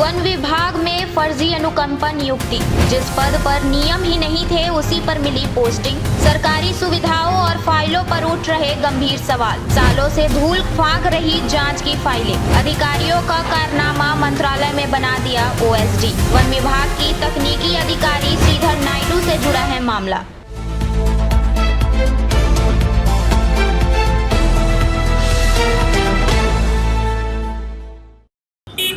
One विभाग में फर्जी अनुकंपा नियुक्ति। जिस पद पर नियम ही नहीं थे उसी पर मिली पोस्टिंग। सरकारी सुविधाओं और फाइलों पर उठ रहे गंभीर सवाल। सालों से धूल फांक रही जांच की फाइलें। अधिकारियों का कारनामा मंत्रालय में बना दिया ओएसडी। वन विभाग की तकनीकी अधिकारी श्रीधर नायडू से जुड़ा है मामला।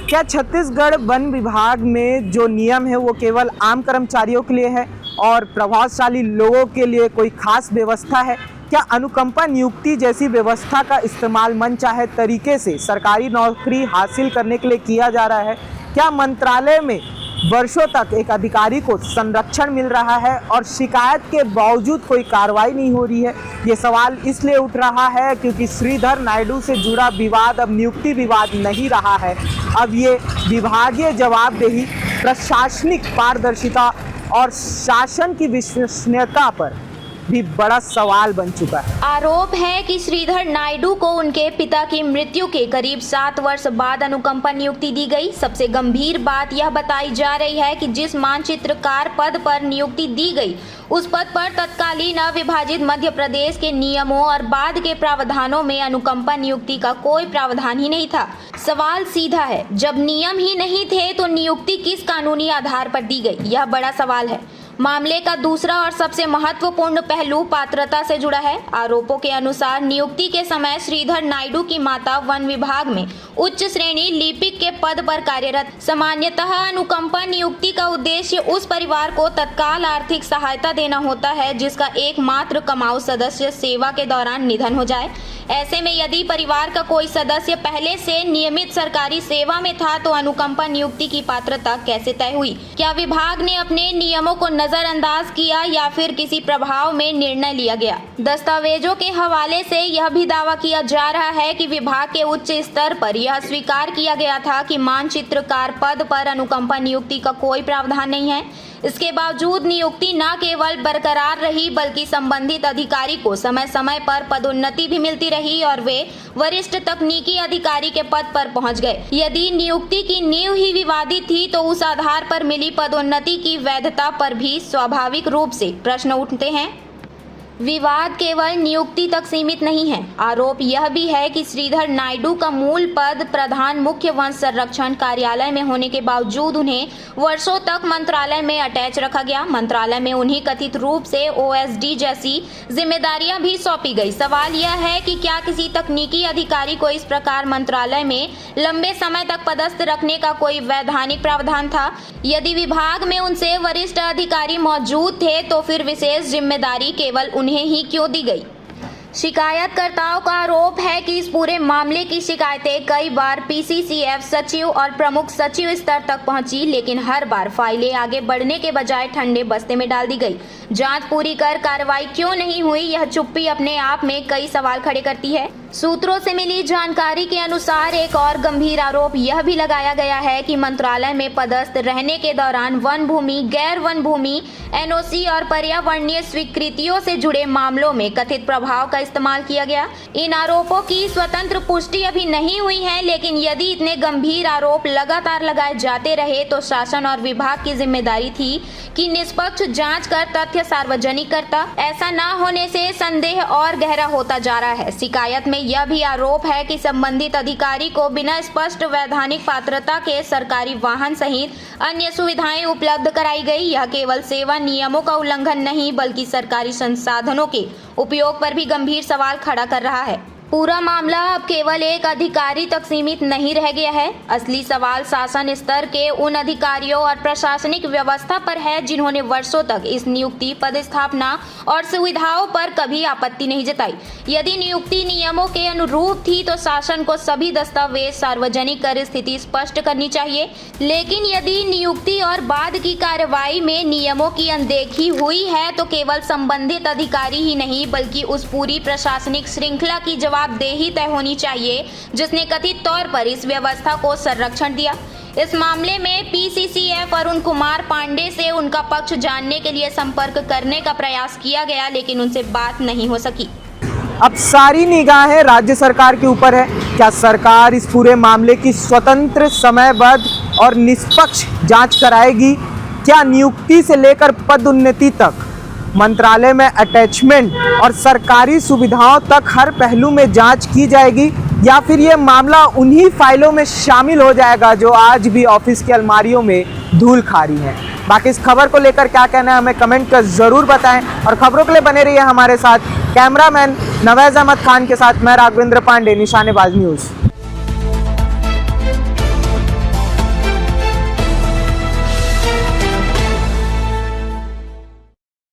क्या छत्तीसगढ़ वन विभाग में जो नियम है वो केवल आम कर्मचारियों के लिए है और प्रभावशाली लोगों के लिए कोई खास व्यवस्था है? क्या अनुकंपा नियुक्ति जैसी व्यवस्था का इस्तेमाल मनचाहे तरीके से सरकारी नौकरी हासिल करने के लिए किया जा रहा है? क्या मंत्रालय में वर्षों तक एक अधिकारी को संरक्षण मिल रहा है और शिकायत के बावजूद कोई कार्रवाई नहीं हो रही है? ये सवाल इसलिए उठ रहा है क्योंकि श्रीधर नायडू से जुड़ा विवाद अब नियुक्ति विवाद नहीं रहा है। अब ये विभागीय जवाबदेही, प्रशासनिक पारदर्शिता और शासन की विश्वसनीयता पर भी बड़ा सवाल बन चुका है। आरोप है कि श्रीधर नायडू को उनके पिता की मृत्यु के करीब 7 वर्ष बाद अनुकंपा नियुक्ति दी गई। सबसे गंभीर बात यह बताई जा रही है कि जिस मानचित्रकार पद पर नियुक्ति दी गई उस पद पर तत्कालीन अविभाजित मध्य प्रदेश के नियमों और बाद के प्रावधानों में अनुकंपा नियुक्ति का कोई प्रावधान ही नहीं था। सवाल सीधा है, जब नियम ही नहीं थे तो नियुक्ति किस कानूनी आधार पर दी गई? यह बड़ा सवाल है। मामले का दूसरा और सबसे महत्वपूर्ण पहलू पात्रता से जुड़ा है। आरोपों के अनुसार नियुक्ति के समय श्रीधर नायडू की माता वन विभाग में उच्च श्रेणी लिपिक के पद पर कार्यरत। सामान्यतः अनुकंपा नियुक्ति का उद्देश्य उस परिवार को तत्काल आर्थिक सहायता देना होता है जिसका एकमात्र कमाऊ सदस्य सेवा के दौरान निधन हो जाए। ऐसे में यदि परिवार का कोई सदस्य पहले से नियमित सरकारी सेवा में था तो अनुकंपा नियुक्ति की पात्रता कैसे तय हुई? क्या विभाग ने अपने नियमों को नजरअंदाज किया या फिर किसी प्रभाव में निर्णय लिया गया? दस्तावेजों के हवाले से यह भी दावा किया जा रहा है कि विभाग के उच्च स्तर पर यह स्वीकार किया गया था कि मानचित्रकार पद पर अनुकंपा नियुक्ति का कोई प्रावधान नहीं है। इसके बावजूद नियुक्ति न केवल बरकरार रही बल्कि संबंधित अधिकारी को समय समय पर पदोन्नति भी मिलती रही और वे वरिष्ठ तकनीकी अधिकारी के पद पर पहुंच गए। यदि नियुक्ति की नींव ही विवादित थी तो उस आधार पर मिली पदोन्नति की वैधता पर भी स्वाभाविक रूप से प्रश्न उठते हैं। विवाद केवल नियुक्ति तक सीमित नहीं है। आरोप यह भी है कि श्रीधर नायडू का मूल पद प्रधान मुख्य वन संरक्षण कार्यालय में होने के बावजूद उन्हें वर्षों तक मंत्रालय में अटैच रखा गया। मंत्रालय में उन्हें कथित रूप से ओएसडी जैसी जिम्मेदारियां भी सौंपी गई। सवाल यह है कि क्या किसी तकनीकी अधिकारी को इस प्रकार मंत्रालय में लंबे समय तक पदस्थ रखने का कोई वैधानिक प्रावधान था? यदि विभाग में उनसे वरिष्ठ अधिकारी मौजूद थे तो फिर विशेष जिम्मेदारी केवल उन्हें ही क्यों दी गई? शिकायतकर्ताओं का आरोप है कि इस पूरे मामले की शिकायतें कई बार पीसीसीएफ सचिव और प्रमुख सचिव स्तर तक पहुंची, लेकिन हर बार फाइलें आगे बढ़ने के बजाय ठंडे बस्ते में डाल दी गई। जांच पूरी कर कार्रवाई क्यों नहीं हुई, यह चुप्पी अपने आप में कई सवाल खड़े करती है। सूत्रों से मिली जानकारी के अनुसार एक और गंभीर आरोप यह भी लगाया गया है कि मंत्रालय में पदस्थ रहने के दौरान वन भूमि, गैर वन भूमि, एनओसी और पर्यावरणीय स्वीकृतियों से जुड़े मामलों में कथित प्रभाव का इस्तेमाल किया गया। इन आरोपों की स्वतंत्र पुष्टि अभी नहीं हुई है, लेकिन यदि इतने गंभीर आरोप लगातार लगाए जाते रहे तो शासन और विभाग की जिम्मेदारी थी कि निष्पक्ष जांच कर तथ्य सार्वजनिक करता। ऐसा न होने से संदेह और गहरा होता जा रहा है। शिकायत में यह भी आरोप है कि संबंधित अधिकारी को बिना स्पष्ट वैधानिक पात्रता के सरकारी वाहन सहित अन्य सुविधाएं उपलब्ध कराई गई। यह केवल सेवा नियमों का उल्लंघन नहीं बल्कि सरकारी संसाधनों के उपयोग पर भी गंभीर सवाल खड़ा कर रहा है। पूरा मामला अब केवल एक अधिकारी तक सीमित नहीं रह गया है। असली सवाल शासन स्तर के उन अधिकारियों और प्रशासनिक व्यवस्था पर है जिन्होंने वर्षों तक इस नियुक्ति, पदस्थापना और सुविधाओं पर कभी आपत्ति नहीं जताई। यदि नियुक्ति नियमों के अनुरूप थी तो शासन को सभी दस्तावेज सार्वजनिक कर स्थिति स्पष्ट करनी चाहिए, लेकिन यदि नियुक्ति और बाद की कार्रवाई में नियमों की अनदेखी हुई है तो केवल संबंधित अधिकारी ही नहीं बल्कि उस पूरी प्रशासनिक श्रृंखला की जवाबदेही तय होनी चाहिए जिसने कथित तौर पर इस व्यवस्था को संरक्षण दिया। इस मामले में पीसीसीएफ अरुण कुमार पांडे से उनका पक्ष जानने के लिए संपर्क करने का प्रयास किया गया, लेकिन उनसे बात नहीं हो सकी। अब सारी निगाहें राज्य सरकार के ऊपर है। क्या सरकार इस पूरे मामले की स्वतंत्र, समयबद्ध और निष्पक्ष जांच कराएगी? क्या नियुक्ति से लेकर पदोन्नति तक, मंत्रालय में अटैचमेंट और सरकारी सुविधाओं तक हर पहलू में जांच की जाएगी, या फिर ये मामला उन्हीं फाइलों में शामिल हो जाएगा जो आज भी ऑफिस की अलमारियों में धूल खा रही हैं? बाकी इस खबर को लेकर क्या कहना है हमें कमेंट कर ज़रूर बताएं, और खबरों के लिए बने रहिए हमारे साथ। कैमरामैन नवाज़ अहमद खान के साथ मैं राघवेंद्र पांडे, निशानेबाज न्यूज़।